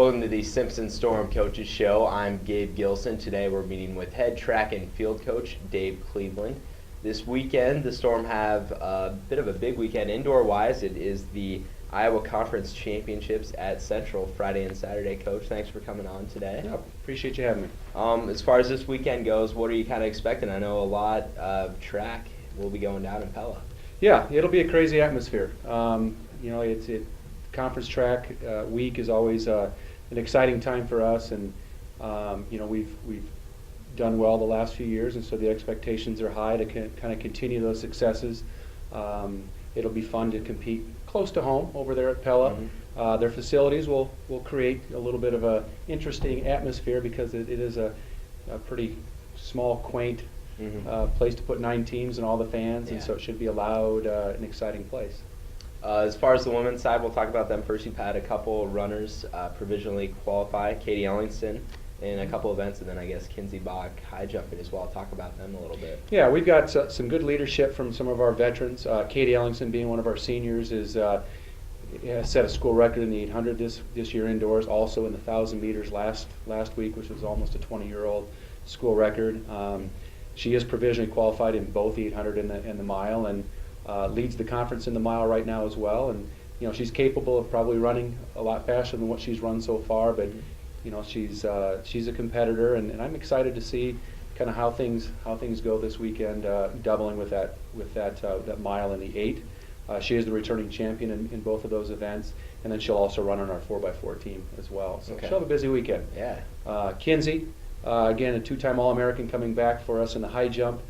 Welcome to the Simpson Storm Coaches Show. I'm Gabe Gilson. Today we're meeting with head track and field coach Dave Cleveland. This weekend, the Storm have a bit of a big weekend indoor-wise. It is the Iowa Conference Championships at Central Friday and Saturday. Coach, thanks for coming on today. Yeah, appreciate you having me. As far as this weekend goes, what are you kind of expecting? I know a lot of track will be going down in Pella. Yeah, it'll be a crazy atmosphere. Conference track week is always an exciting time for us, and we've done well the last few years, and so the expectations are high to kind of continue those successes. It'll be fun to compete close to home over there at Pella. Mm-hmm. Their facilities will create a little bit of a interesting atmosphere because it is a pretty small, quaint place to put 9 teams and all the fans, and so it should be a loud and exciting place. As far as the women's side, we'll talk about them first. You've had a couple runners provisionally qualify, Katie Ellingston in a couple events, and then I guess Kinsey Bach high jumping as well. Talk about them a little bit. Yeah, we've got some good leadership from some of our veterans. Katie Ellingston, being one of our seniors, has set a school record in the 800 this year indoors, also in the 1,000 meters last week, which was almost a 20-year-old school record. She is provisionally qualified in both the 800 and the mile, and leads the conference in the mile right now as well. And she's capable of probably running a lot faster than what she's run so far, but she's a competitor, and I'm excited to see kind of how things go this weekend, doubling with that mile in the 8. She is the returning champion in both of those events, and then she'll also run on our 4x4 team as well. So she'll have a busy weekend. Yeah. Kinsey, again, a 2-time All-American coming back for us in the high jump.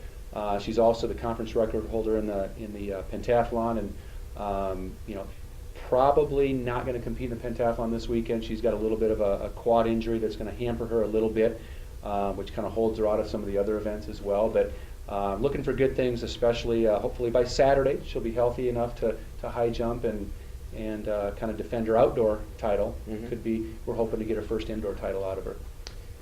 She's also the conference record holder in the pentathlon, and probably not going to compete in the pentathlon this weekend. She's got a little bit of a quad injury that's going to hamper her a little bit, which kind of holds her out of some of the other events as well. But looking for good things, especially hopefully by Saturday she'll be healthy enough to high jump and kind of defend her outdoor title. We're hoping to get her first indoor title out of her.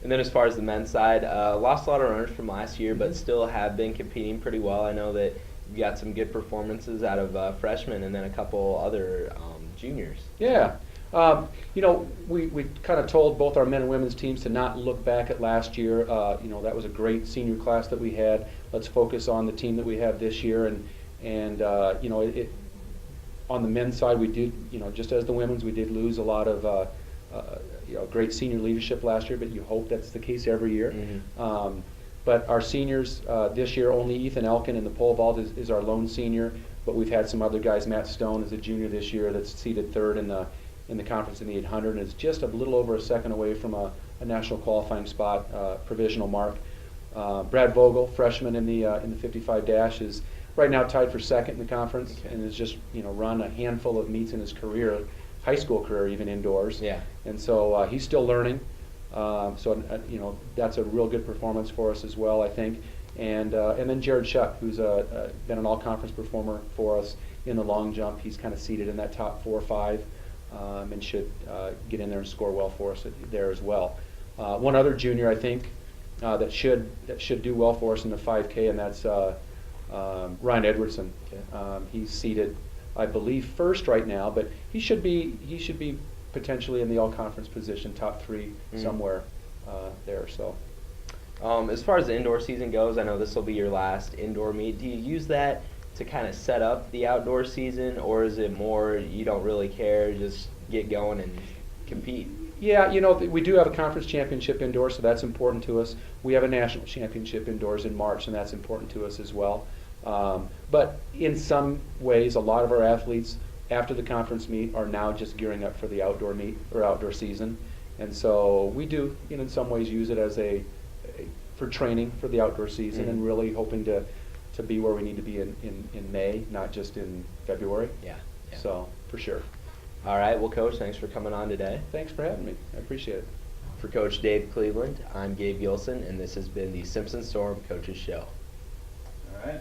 And then as far as the men's side, lost a lot of runners from last year, but still have been competing pretty well. I know that you got some good performances out of freshmen and then a couple other juniors. Yeah. We kind of told both our men and women's teams to not look back at last year. That was a great senior class that we had. Let's focus on the team that we have this year. And on the men's side, we did, just as the women's, we did lose a lot of great senior leadership last year, but you hope that's the case every year. But our seniors this year, only Ethan Elkin in the pole vault is our lone senior, but we've had some other guys. Matt Stone is a junior this year that's seated 3rd in the conference in the 800 and is just a little over a second away from a national qualifying spot, provisional mark. Brad Vogel, freshman in the 55 dash, is right now tied for 2nd in the conference and has just run a handful of meets in his career, high school career, even indoors. Yeah. And so he's still learning. That's a real good performance for us as well, I think. And then Jared Shuck, who's been an all-conference performer for us in the long jump. He's kind of seated in that top 4 or 5, and should get in there and score well for us there as well. One other junior, I think, that should do well for us in the 5K, and that's Ryan Edwardson. Okay. He's seated, I believe, 1st right now, but he should be potentially in the all-conference position, top 3 somewhere there. So, as far as the indoor season goes, I know this will be your last indoor meet. Do you use that to kind of set up the outdoor season, or is it more you don't really care, just get going and compete? Yeah, we do have a conference championship indoors, so that's important to us. We have a national championship indoors in March, and that's important to us as well. But in some ways, a lot of our athletes after the conference meet are now just gearing up for the outdoor meet or outdoor season, and so we do, in some ways, use it as for training for the outdoor season, and really hoping to be where we need to be in May, not just in February. Yeah. So for sure. All right. Well, Coach, thanks for coming on today. Thanks for having me. I appreciate it. For Coach Dave Cleveland, I'm Gabe Gilson, and this has been the Simpson Storm Coaches Show. All right.